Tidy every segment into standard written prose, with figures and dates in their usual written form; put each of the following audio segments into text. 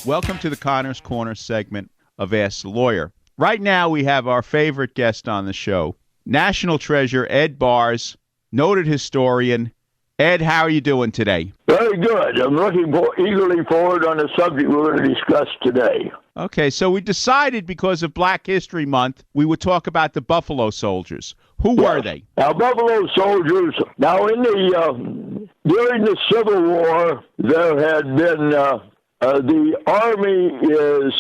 Welcome to the Connor's Corner segment of Ask the Lawyer. Right now we have our favorite guest on the show, National Treasure Ed Bars, noted historian. Ed, how are you doing today? Very good. I'm looking eagerly forward on the subject we're going to discuss today. Okay, so we decided because of Black History Month, we would talk about the Buffalo Soldiers. Who were they? Now, Buffalo Soldiers, during the Civil War, there had been, the Army is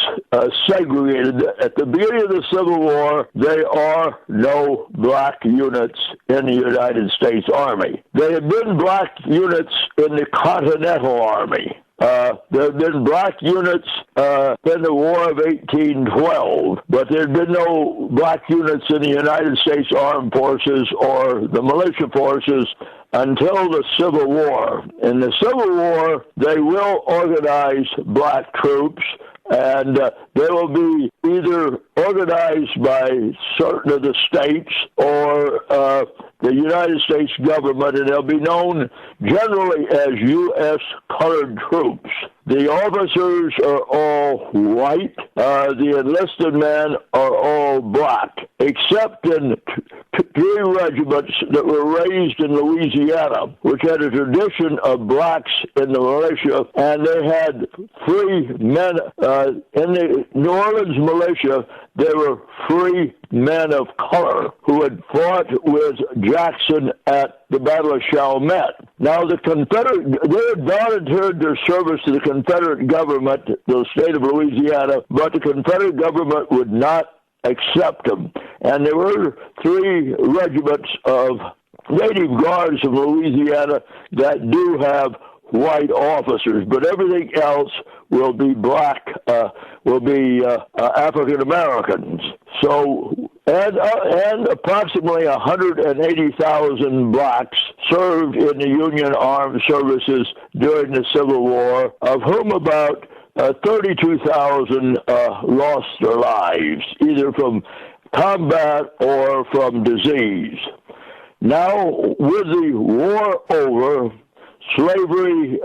segregated. At the beginning of the Civil War, there are no black units in the United States Army. There had been black units in the Continental Army. There had been black units in the War of 1812, but there had been no black units in the United States Armed Forces or the militia forces until the Civil War. In the Civil War, they will organize black troops, and they will be either organized by certain of the states or the United States government, and they'll be known generally as U.S. colored troops. The officers are all white. The enlisted men are all black, except in three regiments that were raised in Louisiana, which had a tradition of blacks in the militia, and they had free men. In the New Orleans militia, there were free men of color who had fought with Jackson at the Battle of Chalmette. Now, they had volunteered their service to the Confederate government, the state of Louisiana, but the Confederate government would not accept them. And there were three regiments of native guards of Louisiana that do have white officers, but everything else will be black, African Americans. So, and approximately 180,000 blacks served in the Union Armed Services during the Civil War, of whom about 32,000 lost their lives, either from combat or from disease. Now, with the war over, slavery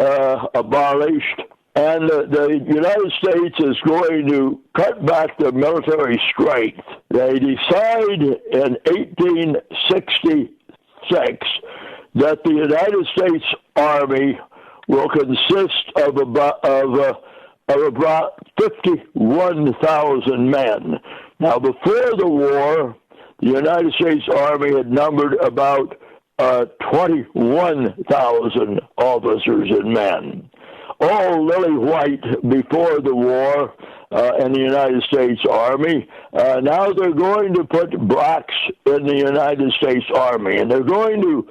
abolished, and the United States is going to cut back their military strength. They decide in 1866 that the United States Army will consist of about 51,000 men. Now, before the war, the United States Army had numbered about 21,000 officers and men, all lily white before the war in the United States Army. Now they're going to put blacks in the United States Army, and they're going to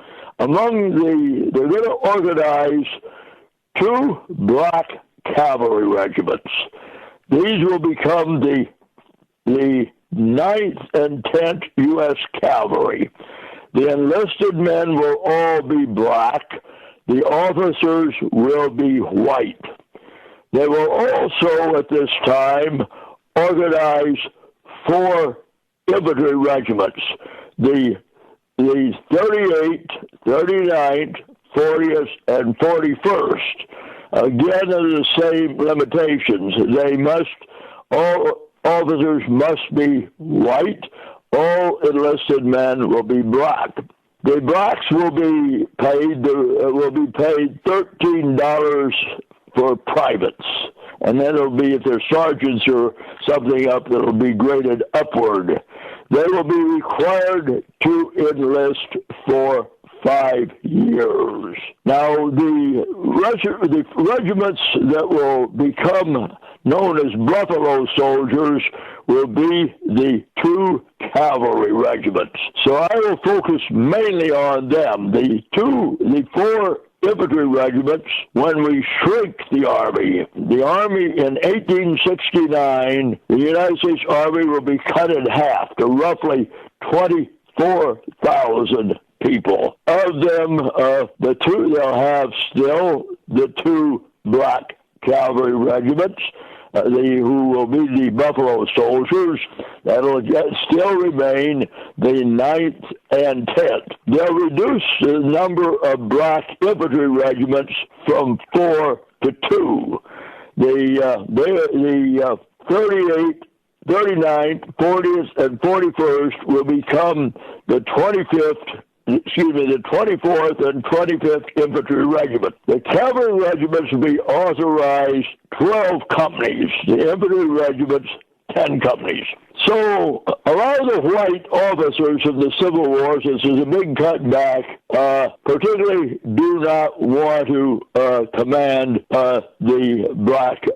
organize two black cavalry regiments. These will become the 9th and 10th U.S. Cavalry. The enlisted men will all be black. The officers will be white. They will also, at this time, organize 4 infantry regiments, the 38th, 39th, 40th, and 41st. Again, the same limitations. All officers must be white. All enlisted men will be black. The blacks will be paid $13 for privates, and then it'll be, if they're sergeants or something up, it'll be graded upward. They will be required to enlist for 5 years. Now, the regiments that will become known as Buffalo Soldiers will be the 2 cavalry regiments. So I will focus mainly on them. The 4 infantry regiments, when we shrink the Army in 1869, the United States Army will be cut in half to roughly 24,000 people. Of them, they'll have still the 2 black cavalry regiments, who will be the Buffalo Soldiers. That'll still remain the 9th and 10th. They'll reduce the number of black infantry regiments from 4 to 2. the 38th, 39th, 40th, and 41st will become the 24th and 25th Infantry Regiment. The Cavalry Regiments will be authorized 12 companies. The Infantry Regiments, 10 companies. So a lot of the white officers of the Civil War, this is a big cutback, particularly do not want to command the black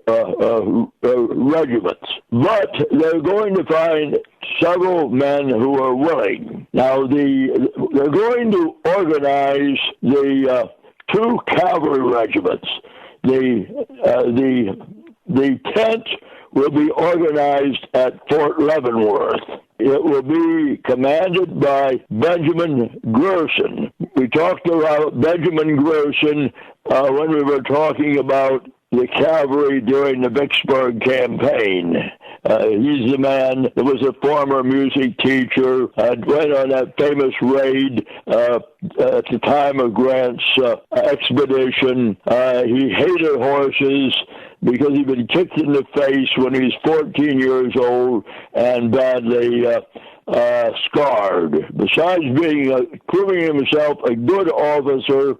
regiments. But they're going to find several men who are willing. Now, they're going to organize the two cavalry regiments. The 10th will be organized at Fort Leavenworth. It will be commanded by Benjamin Grierson. We talked about Benjamin Grierson when we were talking about the cavalry during the Vicksburg campaign. He's the man that was a former music teacher, went on that famous raid at the time of Grant's expedition. He hated horses because he'd been kicked in the face when he was 14 years old and badly scarred. Besides proving himself a good officer,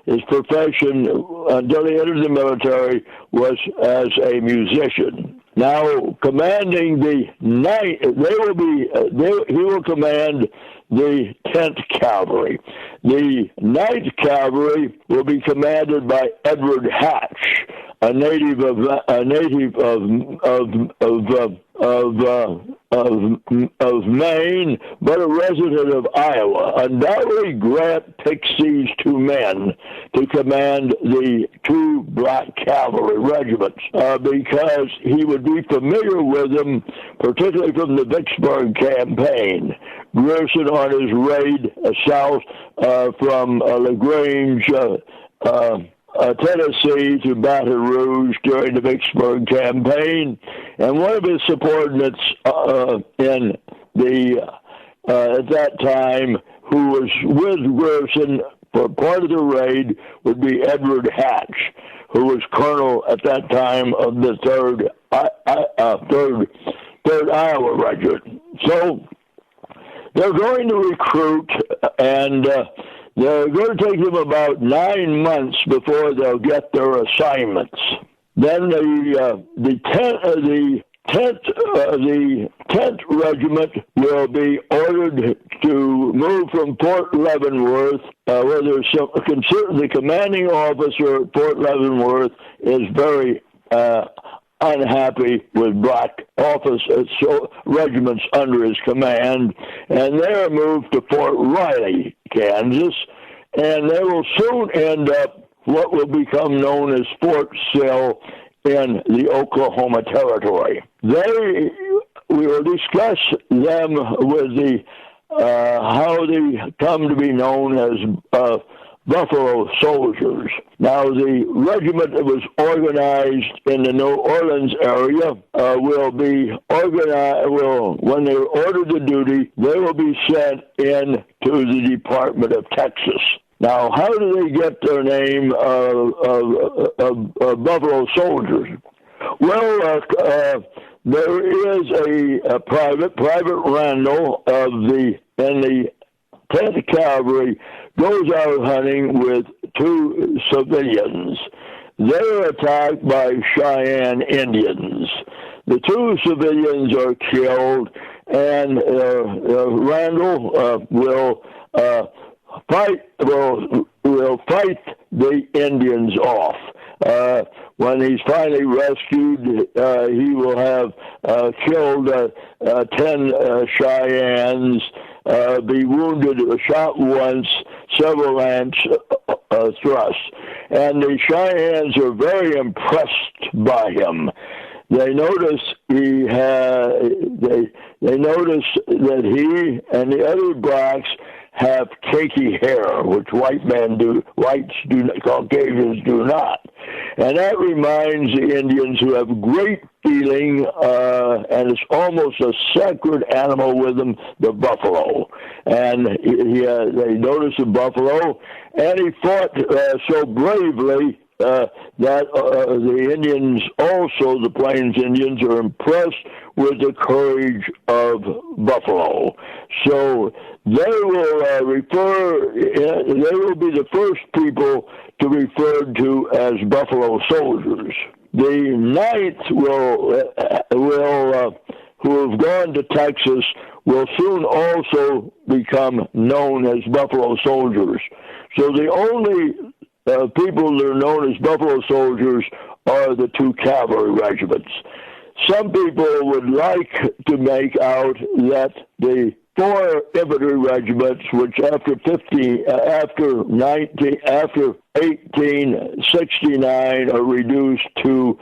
his profession until he entered the military was as a musician. Now, commanding the 9th, he will command the 10th Cavalry. The 9th Cavalry will be commanded by Edward Hatch, a native of Maine, but a resident of Iowa. Undoubtedly, Grant picks these two men to command the two black cavalry regiments because he would be familiar with them, particularly from the Vicksburg campaign. Grierson on his raid south from LaGrange, Tennessee to Baton Rouge during the Vicksburg campaign, and one of his subordinates in the at that time, who was with Grierson for part of the raid, would be Edward Hatch, who was colonel at that time of the third Iowa Regiment. So they're going to recruit, and they're going to take them about 9 months before they'll get their assignments. Then the 10th Regiment will be ordered to move from Fort Leavenworth, where there's the commanding officer at Fort Leavenworth is very unhappy with black regiments under his command, and they're moved to Fort Riley, Kansas, and they will soon end up what will become known as Fort Sill in the Oklahoma Territory. We will discuss them with how they come to be known as Buffalo Soldiers. Now, the regiment that was organized in the New Orleans area will be organized. When they're ordered to duty, they will be sent in to the Department of Texas. Now, how do they get their name of Buffalo Soldiers? Well, there is a Private Randall in the 10th Cavalry goes out hunting with two civilians. They're attacked by Cheyenne Indians. The two civilians are killed, and Randall will fight the Indians off. When he's finally rescued, he will have killed 10 Cheyennes, be wounded, shot once, several lance thrusts. And the Cheyennes are very impressed by him. They notice they notice that he and the other blacks have cakey hair, which Caucasians do not. And that reminds the Indians, who have great feeling, and it's almost a sacred animal with them, the buffalo. And they noticed the buffalo, and he fought so bravely the Indians, also the Plains Indians, are impressed with the courage of Buffalo. So they will they will be the first people to be referred to as Buffalo soldiers. The Ninth who have gone to Texas, will soon also become known as Buffalo soldiers. So the only people that are known as Buffalo soldiers are the two cavalry regiments. Some people would like to make out that the four infantry regiments, which after 1869 are reduced to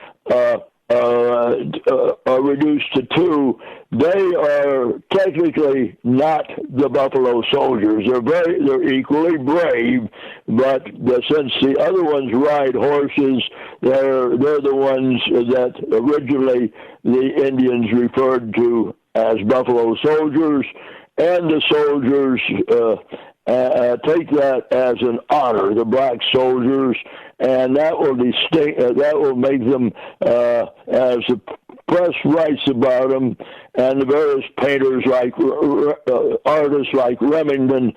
two, they are technically not the Buffalo soldiers. They're equally brave, but since the other ones ride horses, they're the ones that originally the Indians referred to as Buffalo soldiers, and the soldiers take that as an honor, the black soldiers, and that will make them, as the press writes about them, and the various painters like artists like Remington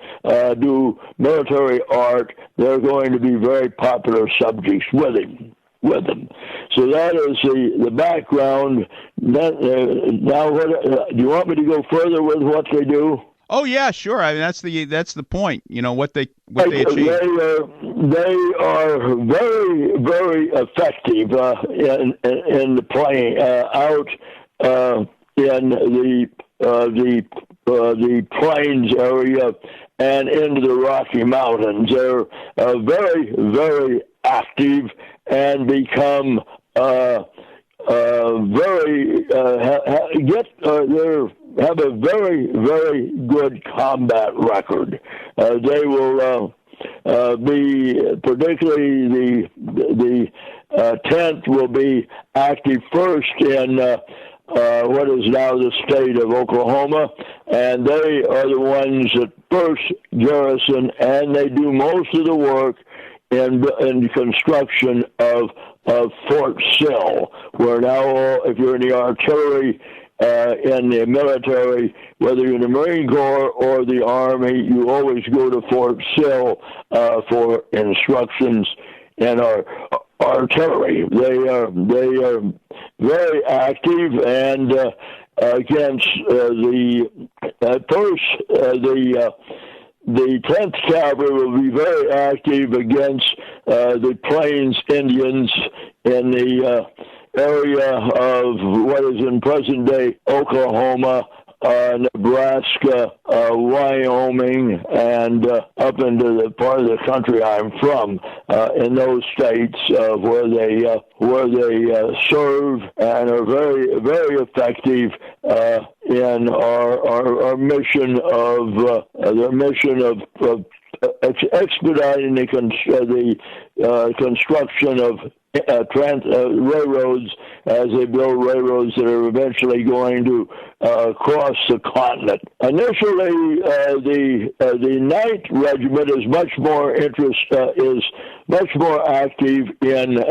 do military art, they're going to be very popular subjects with them. So that is the background. Now, do you want me to go further with what they do? Oh yeah, sure. I mean, that's the point. You know what they achieve. They are very, very effective in the playing out in the plains area and into the Rocky Mountains. They're very, very active and become have a very, very good combat record. They will be, particularly the 10th will be active first in what is now the state of Oklahoma, and they are the ones that first garrison, and they do most of the work in construction of Fort Sill, where now, if you're in the artillery, in the military, whether you're in the Marine Corps or the Army, you always go to Fort Sill for instructions in our artillery. They are very active, and against the 10th Cavalry will be very active against the Plains Indians in the area of what is in present-day Oklahoma, Nebraska, Wyoming, and up into the part of the country I'm from, in those states where they serve and are very, very effective in our mission of their mission of expediting the construction of railroads, as they build railroads that are eventually going to cross the continent. Initially, the 9th Regiment is much more active in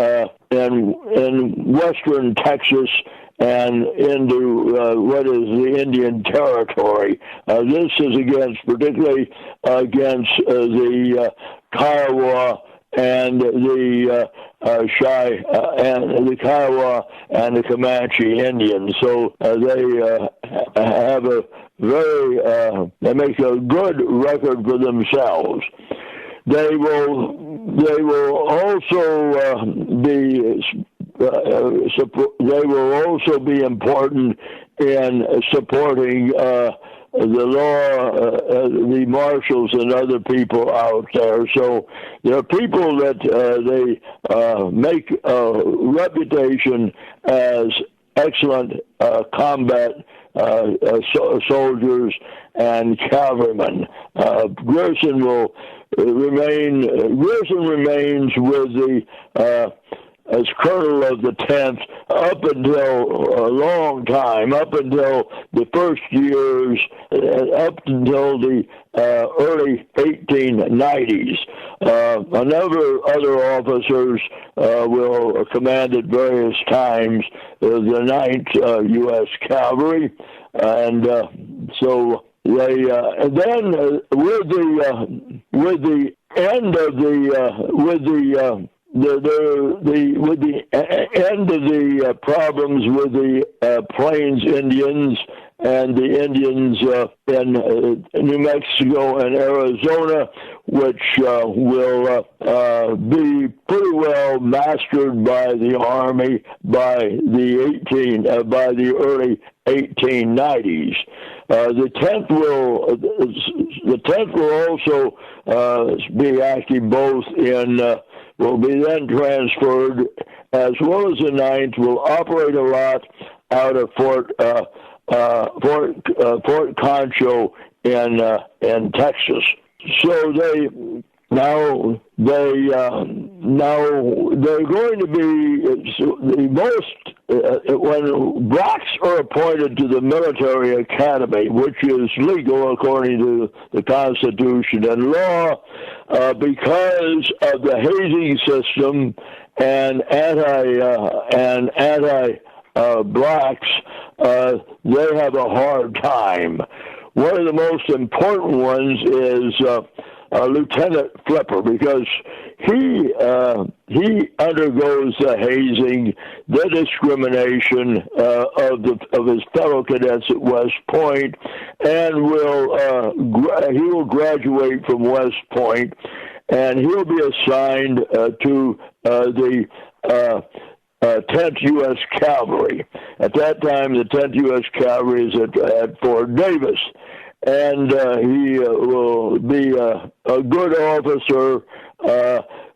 western Texas and into what is the Indian Territory. This is particularly against the Kiowa and the the Kiowa and the Comanche Indians. So they have they make a good record for themselves. They will also be important in supporting the law, the marshals and other people out there. So there are people that they make a reputation as excellent combat soldiers and cavalrymen. Grierson remains with the as colonel of the 10th up until a long time, up until the first years, up until the early 1890s. A number of other officers will command at various times the 9th U.S. Cavalry, and so they and then with the end of end of the problems with the Plains Indians and the Indians in New Mexico and Arizona, which will be pretty well mastered by the Army by the early 1890s. The 10th will also be active both in will be then transferred, as well as the 9th will operate a lot out of Fort Concho in Texas. So they're going to be the most when blacks are appointed to the military academy, which is legal according to the Constitution and law, because of the hazing system and blacks, they have a hard time. One of the most important ones is Lieutenant Flipper, because he undergoes the hazing, the discrimination of his fellow cadets at West Point, and he will graduate from West Point, and he'll be assigned to the 10th U.S. Cavalry. At that time, the 10th U.S. Cavalry is at Fort Davis. And he will be a good officer,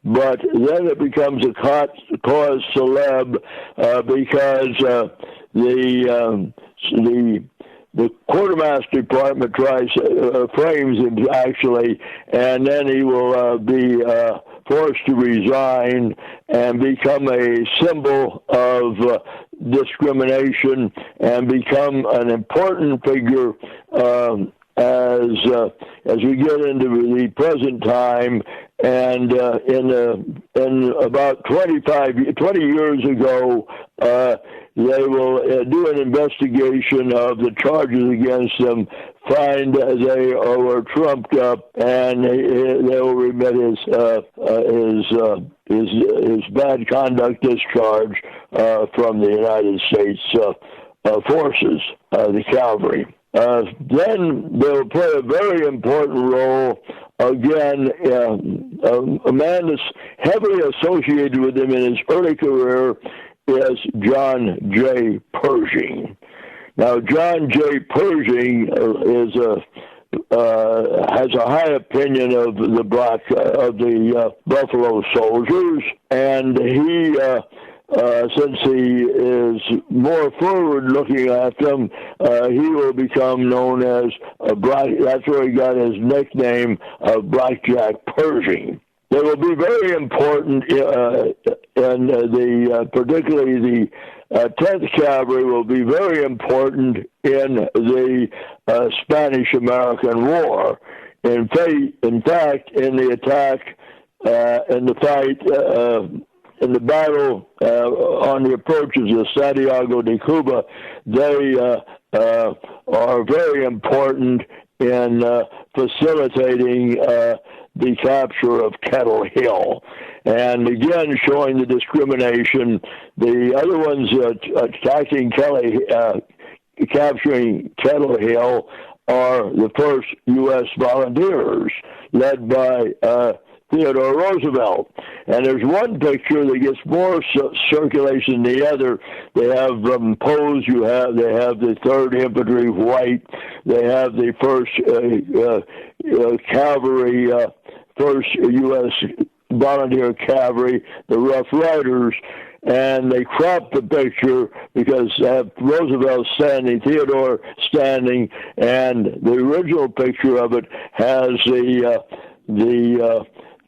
but then it becomes a cause celeb because the quartermaster department frames him actually, and then he will be forced to resign and become a symbol of discrimination and become an important figure as we get into the present time. And in about 20 years ago, they will do an investigation of the charges against them, find they were trumped up, and they will remit his bad conduct discharge from the United States forces, the cavalry. Then they'll play a very important role. Again, a man that's heavily associated with him in his early career is John J. Pershing. Now, John J. Pershing has a high opinion of the Buffalo Soldiers, and he. Since he is more forward looking at them, he will become known as that's where he got his nickname of Blackjack Pershing. They will be very important particularly the 10th Cavalry will be very important in the Spanish-American War. In fact, in the attack, in the fight, in the battle on the approaches of Santiago de Cuba, they are very important in facilitating the capture of Kettle Hill. And again, showing the discrimination. The other ones attacking capturing Kettle Hill are the first U.S. volunteers, led by Theodore Roosevelt. And there's one picture that gets more circulation than the other. They have posed. They have the 3rd Infantry White. They have the 1st Cavalry, 1st U.S. Volunteer Cavalry, the Rough Riders. And they cropped the picture because they have Roosevelt standing, Theodore standing, and the original picture of it has the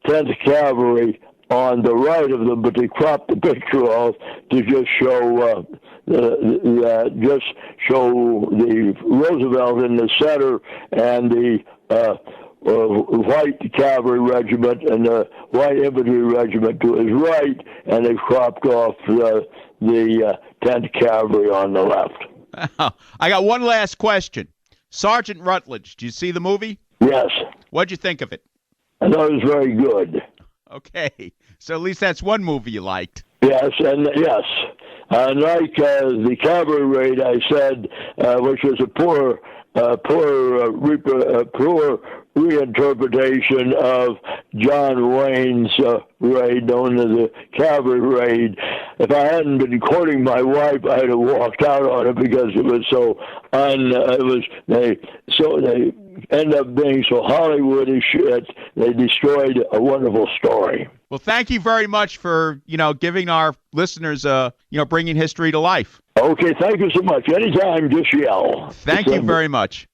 10th Cavalry on the right of them, but they cropped the picture off to just show the Roosevelt in the center and the White Cavalry Regiment and the White Infantry Regiment to his right, and they cropped off the 10th Cavalry on the left. I got one last question. Sergeant Rutledge, did you see the movie? Yes. What'd you think of it? I thought it was very good. Okay, so at least that's one movie you liked. Yes, unlike the cavalry raid, I said, which was a poor reinterpretation of John Wayne's raid, known as the Cavalry Raid. If I hadn't been courting my wife, I'd have walked out on it because it was so they end up being so Hollywoodish that they destroyed a wonderful story. Well, thank you very much for giving our listeners bringing history to life. Okay, thank you so much. Anytime, just yell. Thank you very much.